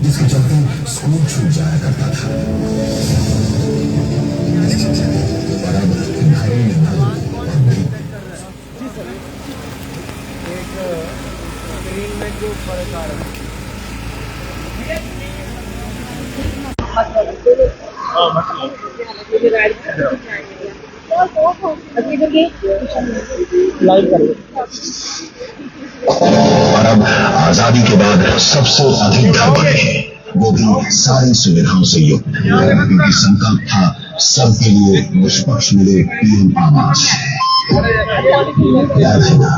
जिसके चलते स्कूल छूट जाया करता था। और अब घरों में नल और नई और अब आजादी के बाद सबसे अधिक घर बने हैं, वो भी सारी सुविधाओं से युक्त, क्योंकि संकल्प था सबके लिए निष्पक्ष मिले पीएम आवास। याद है ना,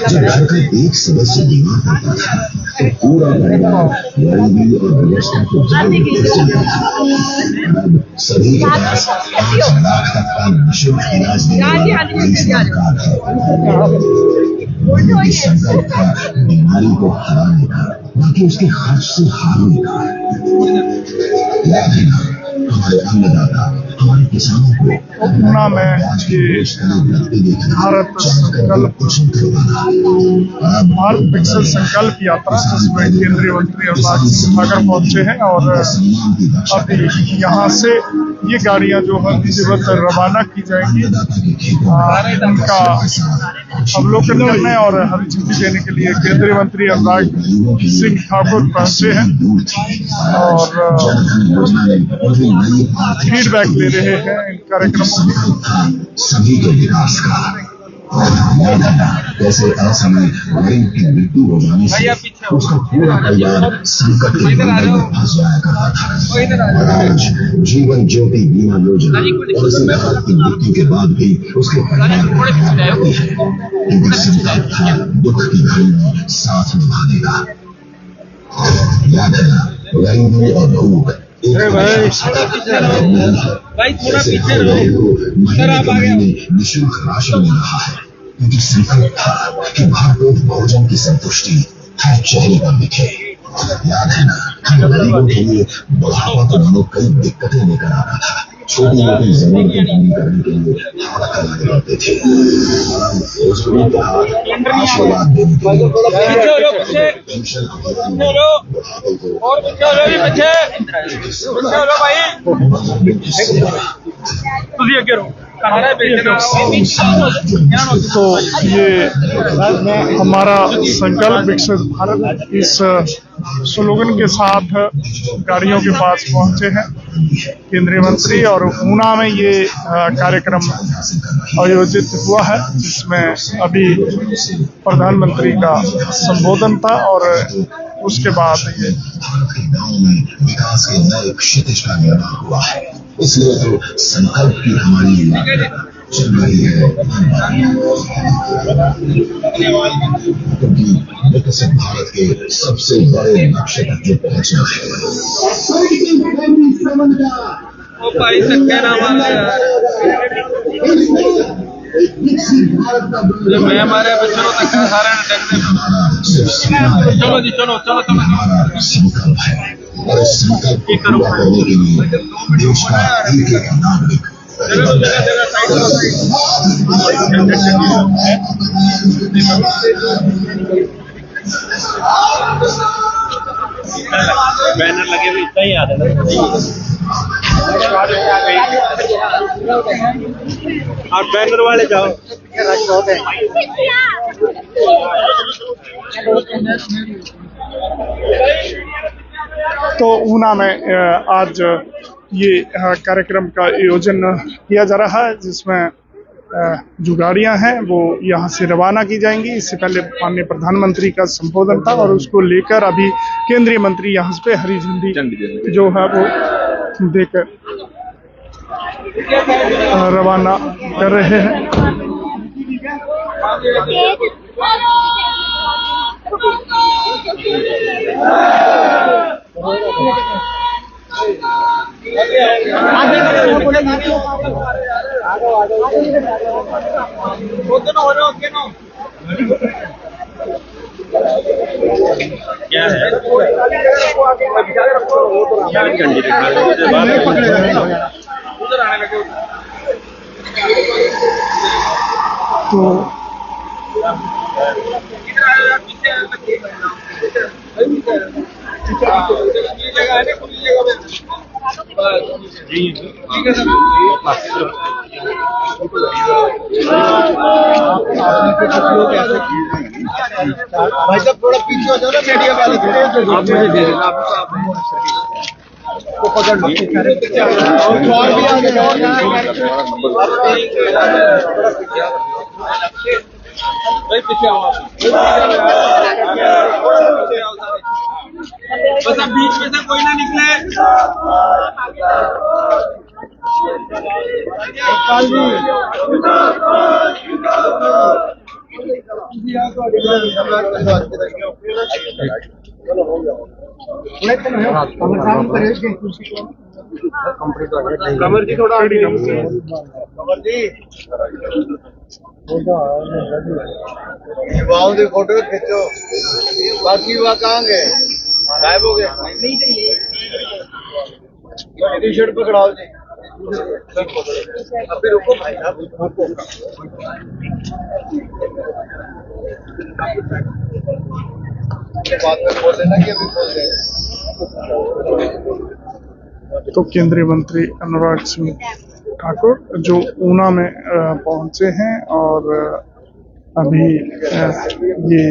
जब घर का एक सदस्य बीमार होता था तो पूरा परिवार गरीबी और व्यवस्था को जानता था। अब सभी के पास 5 लाख तक का निःशुल्क इलाज देने वाला आयुष्मान कार्ड है। उनकी संकल्प था बीमारी को हराने का, बाकी उसके खर्च से हारने का। याद है ना, हमारे अन्नदाता, हमारे किसानों को ऊना में ये भारत विकसित संकल्प यात्रा जिसमें केंद्रीय मंत्री अनुराग सिंह ठाकुर पहुंचे हैं और अभी यहाँ से ये गाड़ियां जो है विधिवत रवाना की जाएंगी। उनका अवलोकन करने और हरी झंडी देने के लिए केंद्रीय मंत्री अनुराग सिंह ठाकुर पहुंचे हैं और फीडबैक ले रहे हैं इन कार्यक्रमों की। सभी के विकास का कैसे असमय गरीब की मृत्यु हो जाने से उसका पूरा परिवार संकट के बंधन में फंस जाया करता था। और आज जीवन ज्योति बीमा योजना किसी घात की मृत्यु के बाद भी उसके परिवार को करती है, क्योंकि संकल्प था दुख की घड़ी में साथ निभाने का। याद है ना, गरीबी और भूख भाई थोड़ा पीछे रहो, निःशुल्क राशन मिल रहा है, क्योंकि संकल्प था कि भरपेट भोजन की संतुष्टि हर चेहरे पर दिखे। याद है ना, हम गरीबों के लिए बुढ़ापा तो मानो कई दिक्कतें लेकर आता था। छोटी मोटी जरूरतें पूरी करने के लिए हाथ फैलाने पड़ते थे। बुजुर्गों के हाथ आशीर्वाद देने के लिए पेंशन तो ये हमारा संकल्प विकसित भारत इस स्लोगन के साथ गाड़ियों के पास पहुंचे हैं केंद्रीय मंत्री, और ऊना में ये कार्यक्रम आयोजित हुआ है जिसमें अभी प्रधानमंत्री का संबोधन था और उसके बाद ये भारत के गांवों में विकास के नए क्षितिज का निर्माण हुआ है। इसलिए तो संकल्प की हमारी यात्रा चल रही है, क्योंकि विकसित भारत के सबसे बड़े लक्ष्य तक जो पहुंचना है। भाई धक्के ना मारे, मैं हमारे बच्चों को धक्का सारे चलो जी चलो चलो चलो। हमारा संकल्प है और इस संकल्प को पूरा करने के लिए देश का एक एक नागरिक बैनर लगे हुए इतना ही याद है ना, आप बैनर वाले जाओ। तो ऊना में आज ये कार्यक्रम का आयोजन किया जा रहा है जिसमें जो गाड़ियां हैं वो यहाँ से रवाना की जाएंगी। इससे पहले माननीय प्रधानमंत्री का संबोधन था और उसको लेकर अभी केंद्रीय मंत्री यहाँ पे हरी झंडी जो है वो देकर रवाना कर रहे हैं। क्या है तो भाई साहब थोड़ा पीछे हो जाओ ना, मीडिया वाले आप मुझे दे देना, आपको पकड़ लो और भी आगे भाई पीछे आओ बस अब बीच में से कोई ना निकले। कमर जी थोड़ा कमर जी युवाओं की फोटो खींचो, बाकी युवा कहाँ गए, गायब हो गए। टी शर्ट पकड़ाओ जी, अभी रुको भाई साहब, बाद में बोल देना कि अभी बोल रहे। तो केंद्रीय मंत्री अनुराग सिंह ठाकुर जो ऊना में पहुंचे हैं और अभी ये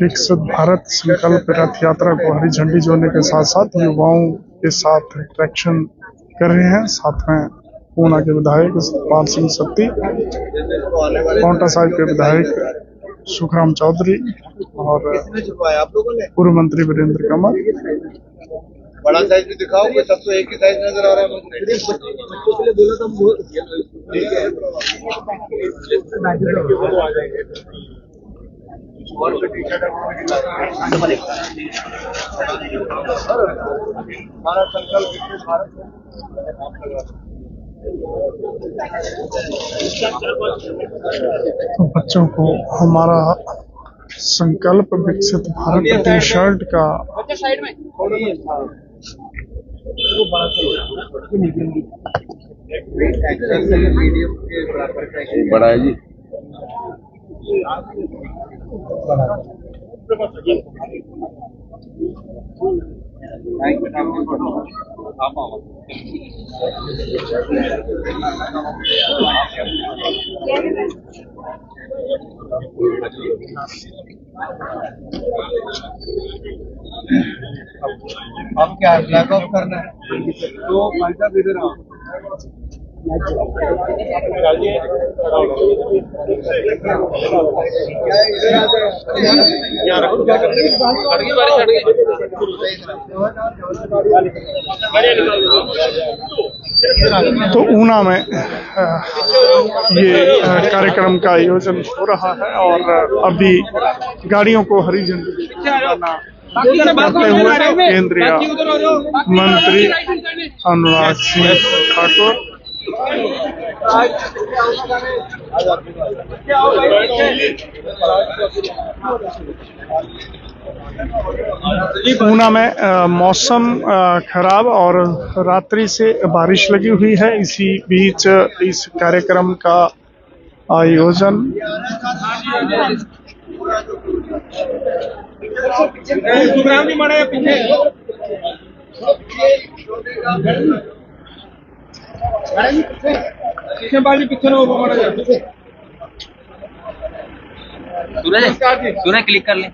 विकसित भारत संकल्प रथ यात्रा को हरी झंडी जोड़ने के साथ साथ युवाओं के साथ इंटरेक्शन कर रहे हैं। साथ में ऊना के विधायक सतपाल सिंह सत्ती, पांवटा साहिब के विधायक सुखराम चौधरी और पूर्व मंत्री वीरेंद्र कंवर। बड़ा साइज भी दिखाओ, कोई सब तो एक ही साइज नजर आ रहा है मुझे। बच्चों के लिए बोला तो ठीक है और टी शर्ट हमारा संकल्प विकसित भारत। तो बच्चों को हमारा संकल्प विकसित भारत टी शर्ट का बड़ा है जी। अब क्या है, फ्लैग ऑफ करना है तो भाई साहब इधर आओ। तो ऊना में ये कार्यक्रम का आयोजन हो रहा है और अभी गाड़ियों को हरी झंडी करते हुए केंद्रीय मंत्री अनुराग सिंह ठाकुर ऊना में मौसम खराब और रात्रि से बारिश लगी हुई है। इसी बीच इस कार्यक्रम का आयोजन तूने क्लिक कर ले।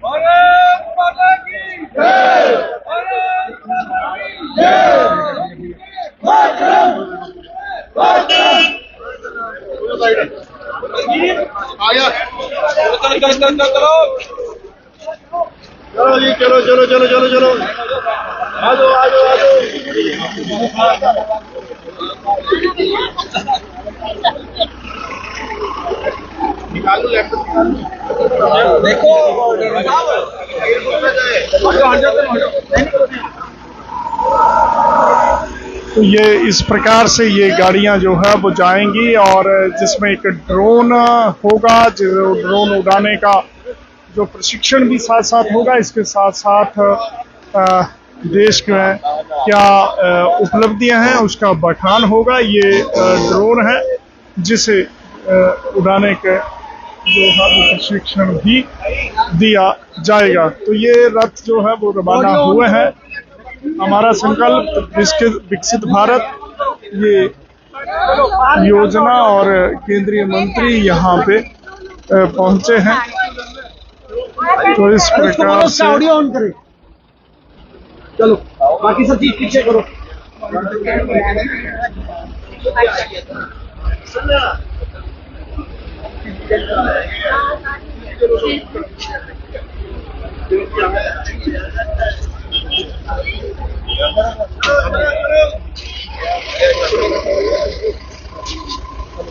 चलो जी, चलो चलो चलो चलो चलो, आ जाओ आ जाओ आ जाओ। निकालो लैपटॉप, देखो तो ये इस प्रकार से ये गाड़ियां जो है वो जाएंगी और जिसमें एक ड्रोन होगा, जो ड्रोन उड़ाने का जो प्रशिक्षण भी साथ साथ होगा। इसके साथ साथ देश में क्या उपलब्धियां हैं उसका बखान होगा। ये ड्रोन है जिसे उड़ाने के जो है वो प्रशिक्षण भी दिया जाएगा। तो ये रथ जो है वो रवाना हुए हैं। हमारा संकल्प विकसित भारत, ये योजना और केंद्रीय मंत्री यहाँ पे पहुंचे हैं। तो इस प्रकार से ऑडियो ऑन करें, चलो बाकी सब चीज पीछे करो।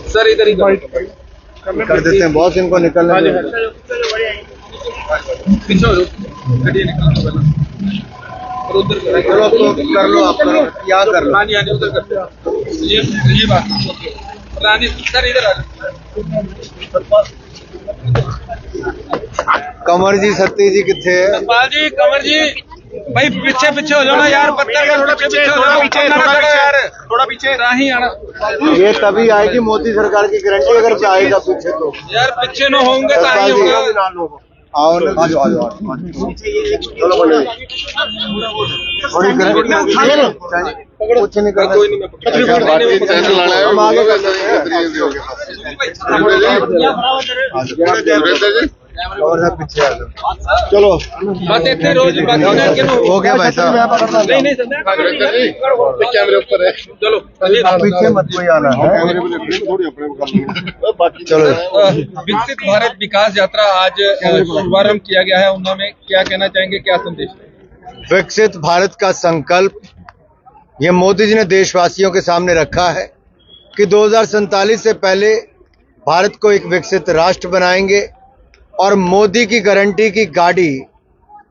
सर इधर ही कर देते हैं बॉस, इनको निकलने दो। पीछे हो उधर चलो तो कर लो, आप करो, यहाँ कर लो। रानी आने उधर करते हैं। ये बात रानी सर इधर आ कंवर जी, सत्ती जी कितने है? सतपाल जी, कंवर जी, भाई पीछे पीछे हो जाओ ना यार, पत्थर का थोड़ा पीछे हो जाओ, थोड़ा पीछे नहीं आना। ये तभी आएगी मोदी सरकार की गारंटी, अगर आएगा पीछे तो यार पीछे न होंगे तो ही होगा। आओ ना, आ जाओ। चलो बोलो, थोड़ी कुछ नहीं करना, कोई नहीं, मैं हम आगे कर सकते हैं। और सब पीछे आ जाओ, चलो बस इतने रोज बाकी हो गया भाई साहब। नहीं कैमरे ऊपर है, चलो पीछे मत कोई आना है, चलो। विकसित भारत विकास यात्रा आज शुभारंभ किया गया है ऊना में, क्या कहना चाहेंगे, क्या संदेश? विकसित भारत का संकल्प ये मोदी जी ने देशवासियों के सामने रखा है कि 2047 से पहले भारत को एक विकसित राष्ट्र बनाएंगे। और मोदी की गारंटी की गाड़ी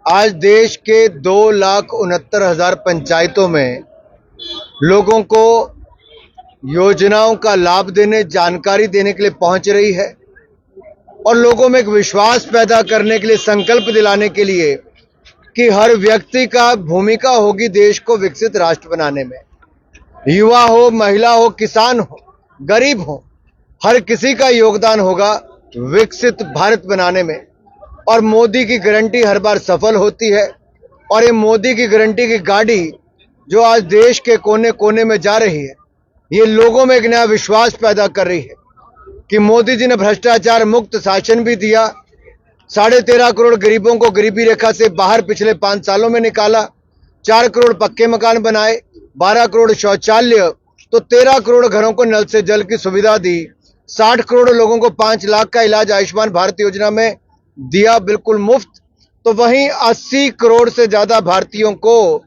आज देश के 2,69,000 पंचायतों में लोगों को योजनाओं का लाभ देने, जानकारी देने के लिए पहुंच रही है और लोगों में एक विश्वास पैदा करने के लिए, संकल्प दिलाने के लिए कि हर व्यक्ति का भूमिका होगी देश को विकसित राष्ट्र बनाने में। युवा हो, महिला हो, किसान हो, गरीब हो, हर किसी का योगदान होगा विकसित भारत बनाने में। और मोदी की गारंटी हर बार सफल होती है। और ये मोदी की गारंटी की गाड़ी जो आज देश के कोने कोने में जा रही है, ये लोगों में एक नया विश्वास पैदा कर रही है कि मोदी जी ने भ्रष्टाचार मुक्त शासन भी दिया, 13.5 करोड़ गरीबों को गरीबी रेखा से बाहर पिछले 5 सालों में निकाला, 4 करोड़ पक्के मकान बनाए, 12 करोड़ शौचालय, तो 13 करोड़ घरों को नल से जल की सुविधा दी, 60 करोड़ लोगों को 5 लाख का इलाज आयुष्मान भारत योजना में दिया बिल्कुल मुफ्त। तो वहीं 80 करोड़ से ज्यादा भारतीयों को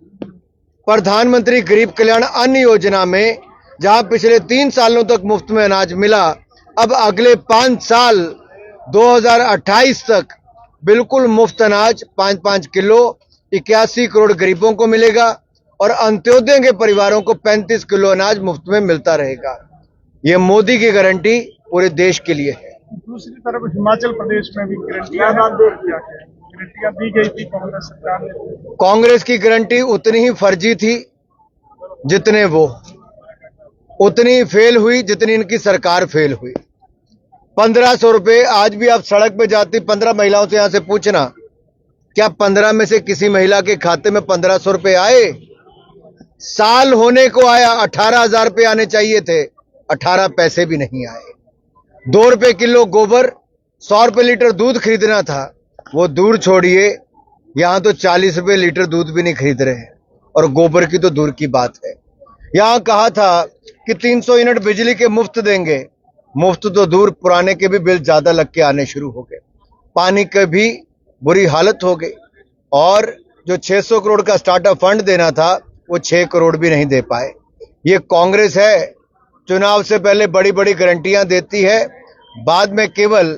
प्रधानमंत्री गरीब कल्याण अन्न योजना में, जहां पिछले 3 सालों तक मुफ्त में अनाज मिला, अब अगले 5 साल 2028 तक बिल्कुल मुफ्त अनाज 5-5 किलो 81 करोड़ गरीबों को मिलेगा और अंत्योदय के परिवारों को 35 किलो अनाज मुफ्त में मिलता रहेगा। ये मोदी की गारंटी पूरे देश के लिए है। दूसरी तरफ हिमाचल प्रदेश में भी गारंटियां दी गई थी कांग्रेस सरकार ने। कांग्रेस की गारंटी उतनी ही फर्जी थी जितने वो, उतनी फेल हुई जितनी इनकी सरकार फेल हुई। 1500 रुपए आज भी आप सड़क पे जाती 15 महिलाओं से यहां से पूछना, क्या 15 में से किसी महिला के खाते में 1500 रुपए आए? साल होने को आया, 18,000 रुपए आने चाहिए थे, 18 पैसे भी नहीं आए। 2 रुपए किलो गोबर, 100 रुपए लीटर दूध खरीदना था, वो दूर छोड़िए, यहां तो 40 रुपए लीटर दूध भी नहीं खरीद रहे हैं और गोबर की तो दूर की बात है। यहां कहा था कि 300 यूनिट बिजली के मुफ्त देंगे, मुफ्त तो दूर, पुराने के भी बिल ज्यादा लग के आने शुरू हो गए, पानी की भी बुरी हालत हो गई और जो 600 करोड़ का स्टार्टअप फंड देना था वो 6 करोड़ भी नहीं दे पाए। ये कांग्रेस है, चुनाव से पहले बड़ी बड़ी गारंटियां देती है, बाद में केवल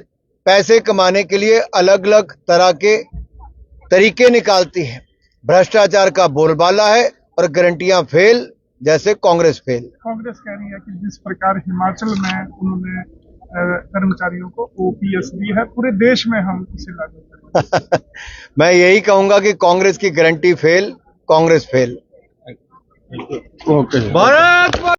पैसे कमाने के लिए अलग अलग तरह के तरीके निकालती है। भ्रष्टाचार का बोलबाला है और गारंटियां फेल, जैसे कांग्रेस फेल। कांग्रेस कह रही है कि जिस प्रकार हिमाचल में उन्होंने कर्मचारियों को ओपीएस दी है, पूरे देश में हम इसे लागू करें। मैं यही कहूंगा कि कांग्रेस की guarantee fail, Congress fail. Bharat